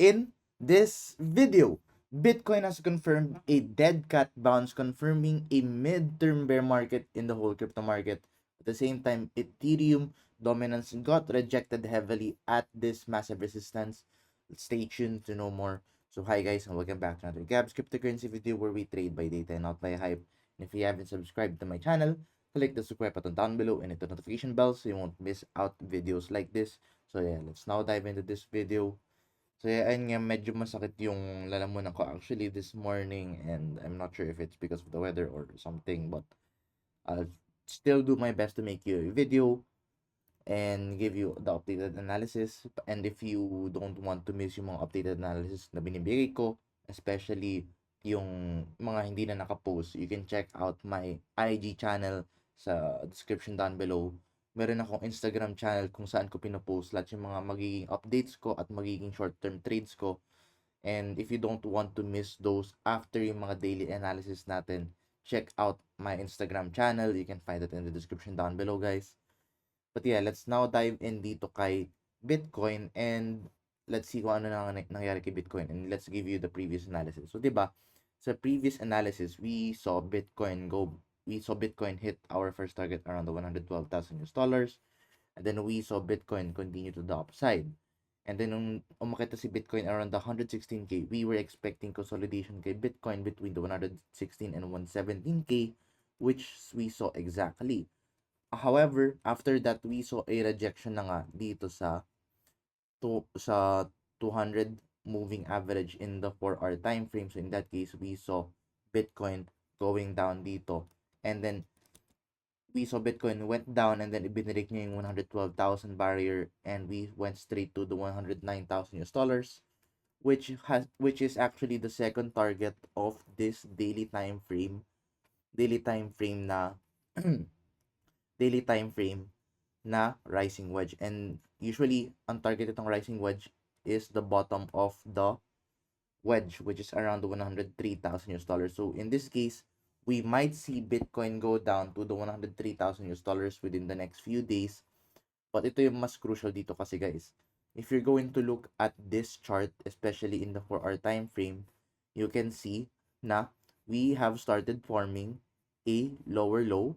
In this video, Bitcoin has confirmed a dead cat bounce, confirming a mid-term bear market in the whole crypto market. At the same time, Ethereum dominance got rejected heavily at this massive resistance. Stay tuned to know more. So hi guys, and welcome back to another Gabs cryptocurrency video where we trade by data and not by hype. And if you haven't subscribed to my channel, click the subscribe button down below and hit the notification bell so you won't miss out videos like this. So yeah, let's now dive into this video. So, yeah, ayun nga, medyo masakit yung lalamunan ko actually this morning, and I'm not sure if it's because of the weather or something, but I'll still do my best to make you a video and give you the updated analysis. And if you don't want to miss yung mga updated analysis na binibigay ko, especially yung mga hindi na nakapost, you can check out my IG channel sa description down below. Meron akong Instagram channel kung saan ko pinopost lahat yung mga magiging updates ko at magiging short-term trades ko. And if you don't want to miss those after yung mga daily analysis natin, check out my Instagram channel. You can find it in the description down below, guys. But yeah, let's now dive in dito kay Bitcoin and let's see kung ano na nangyari kay Bitcoin, and let's give you the previous analysis. So, 'di ba? Sa previous analysis, we saw Bitcoin hit our first target around the 112,000 US dollars, and then we saw Bitcoin continue to the upside. And then nung umakita si Bitcoin around the 116k, we were expecting consolidation kay Bitcoin between the 116 and 117k, which we saw exactly. However, after that, we saw a rejection na nga dito sa 200 moving average in the 4-hour time frame. So in that case, we saw Bitcoin going down dito. And then we saw Bitcoin went down and then ibinalik niya yung 112,000 barrier, and we went straight to the 109,000 US dollars, which is actually the second target of this daily time frame na daily time frame na rising wedge. And usually, ang target itong rising wedge is the bottom of the wedge, which is around the 103,000 US dollars. So in this case, we might see Bitcoin go down to the 103,000 US dollars within the next few days. But ito yung mas crucial dito kasi, guys. If you're going to look at this chart, especially in the 4-hour time frame, you can see na we have started forming a lower low,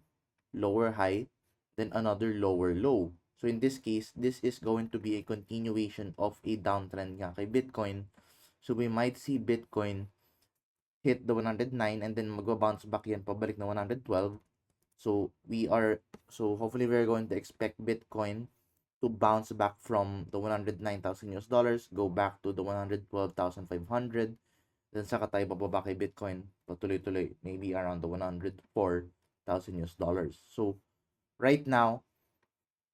lower high, then another lower low. So in this case, this is going to be a continuation of a downtrend nga kay Bitcoin. So we might see Bitcoin hit the 109 and then magba-bounce back yan pabalik na 112. So hopefully we're going to expect Bitcoin to bounce back from the 109,000 US dollars, go back to the 112,500. Then saka tayo bababa kay Bitcoin, patuloy-tuloy, maybe around the 104,000 US dollars. So right now,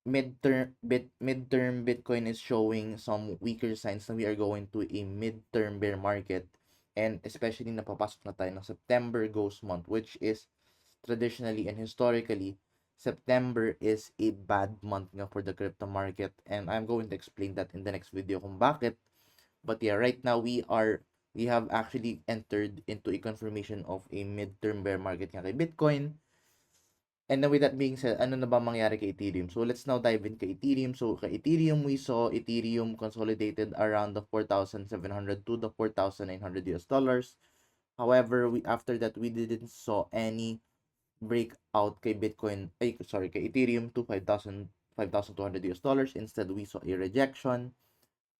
midterm Bitcoin is showing some weaker signs na we are going to a midterm bear market, and especially napapasok na tayo ng September ghost month, which is traditionally and historically September is a bad month nga for the crypto market, and I'm going to explain that in the next video kung bakit. But yeah, right now we have actually entered into a confirmation of a midterm bear market nga kay Bitcoin. And then with that being said, ano na ba mangyari kay Ethereum? So let's now dive in kay Ethereum. So kay Ethereum, we saw Ethereum consolidated around the 4,700 to the 4,900 US dollars. However, after that, we didn't saw any breakout kay Bitcoin, kay Ethereum to 5,200 US dollars. Instead, we saw a rejection.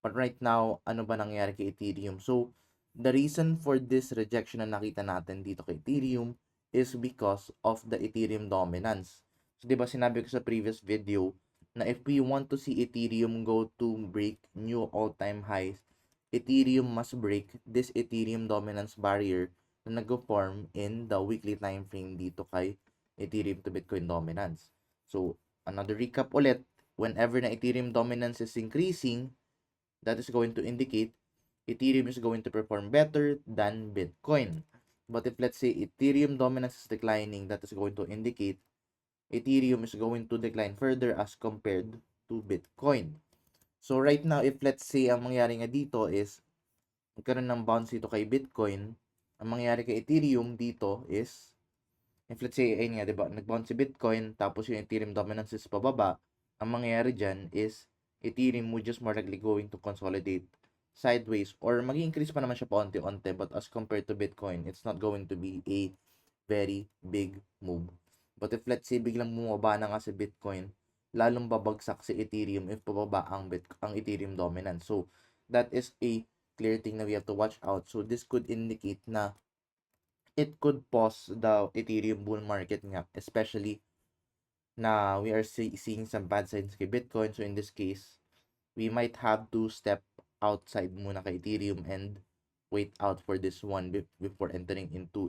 But right now, ano ba nangyari kay Ethereum? So the reason for this rejection na nakita natin dito kay Ethereum is because of the Ethereum dominance. So, di ba sinabi ko sa previous video na if we want to see Ethereum go to break new all-time highs, Ethereum must break this Ethereum dominance barrier na nag-form in the weekly time frame dito kay Ethereum to Bitcoin dominance. So, another recap ulit, whenever na Ethereum dominance is increasing, that is going to indicate Ethereum is going to perform better than Bitcoin. But if let's say Ethereum dominance is declining, that is going to indicate Ethereum is going to decline further as compared to Bitcoin. So right now, if let's say ang mangyari nga dito is magkaroon ng bounce dito kay Bitcoin, ang mangyari kay Ethereum dito is, if let's say, ayun nga, diba, nag-bounce si Bitcoin, tapos yung Ethereum dominance is pababa, ang mangyayari dyan is Ethereum would just more likely going to consolidate sideways or mag-increase pa naman siya paunti-unti, but as compared to Bitcoin, it's not going to be a very big move. But if let's say biglang bumaba na nga si Bitcoin, lalong babagsak si Ethereum if pababa ang Ethereum dominance. So that is a clear thing na we have to watch out. So this could indicate na it could pause the Ethereum bull market nga, especially na we are seeing some bad signs kay Bitcoin. So in this case, we might have to step outside muna kay Ethereum and wait out for this one before entering into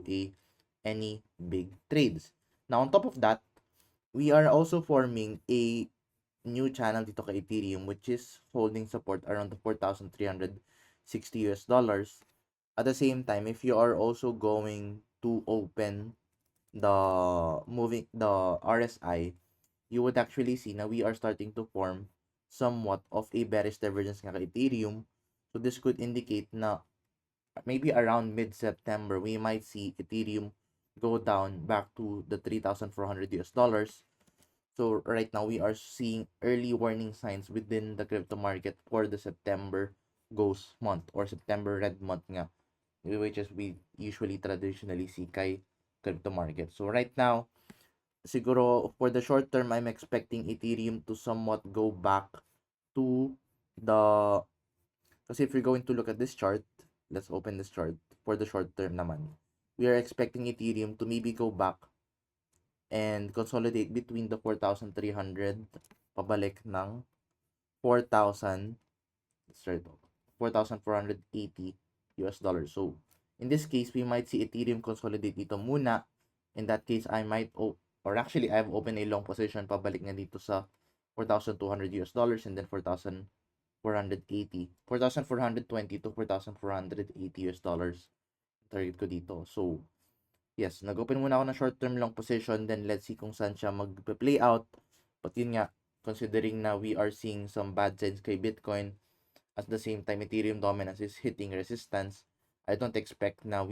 any big trades. Now on top of that, we are also forming a new channel dito kay Ethereum, which is holding support around the 4,360 US dollars. At the same time, if you are also going to open the RSI, you would actually see na we are starting to form somewhat of a bearish divergence nga kay Ethereum. So this could indicate na maybe around mid-September, we might see Ethereum go down back to the 3,400 US dollars. So right now, we are seeing early warning signs within the crypto market for the September ghost month or September red month nga, which is we usually traditionally see kay crypto market. So right now, siguro for the short term, I'm expecting Ethereum to somewhat go back to the, kasi if you're going to look at this chart, let's open this chart for the short term naman. We are expecting Ethereum to maybe go back and consolidate between the 4,300 pabalik ng 4,000, let's try ito, 4,480 US dollars. So in this case, we might see Ethereum consolidate dito muna. In that case, I might or actually I've opened a long position pabalik nga dito sa 4,200 US dollars and then 4,480, 4,420 to 4,480 US dollars target ko dito. So yes, nag-open muna ako ng short-term long position, then let's see kung saan siya mag-play out. But yun nga, considering na we are seeing some bad signs kay Bitcoin, at the same time Ethereum dominance is hitting resistance, I don't expect na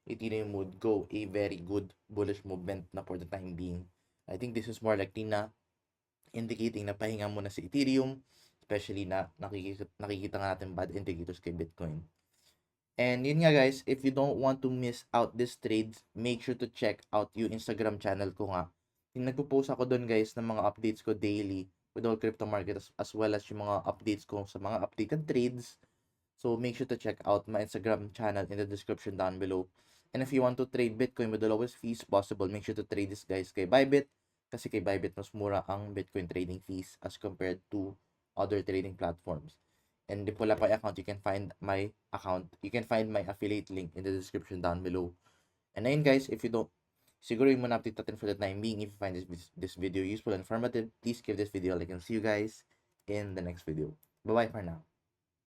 Ethereum would go a very good bullish movement na for the time being. I think this is more likely na indicating na pahinga muna si Ethereum, especially na nakikita nga natin bad indicators kay Bitcoin. And yun nga guys, if you don't want to miss out these trades, make sure to check out yung Instagram channel ko nga. Yung nagpo-post ako doon guys ng mga updates ko daily with all crypto market as well as yung mga updates ko sa mga updated trades. So make sure to check out my Instagram channel in the description down below. And if you want to trade Bitcoin with the lowest fees possible, make sure to trade this guys kay Bybit. Kasi kay Bybit mas mura ang Bitcoin trading fees as compared to other trading platforms. And if wala pa account, you can find my account. You can find my affiliate link in the description down below. And ayun guys, if you don't, siguro yung muna update natin for the time being. If you find this video useful and informative, please give this video a like and see you guys in the next video. Bye-bye for now.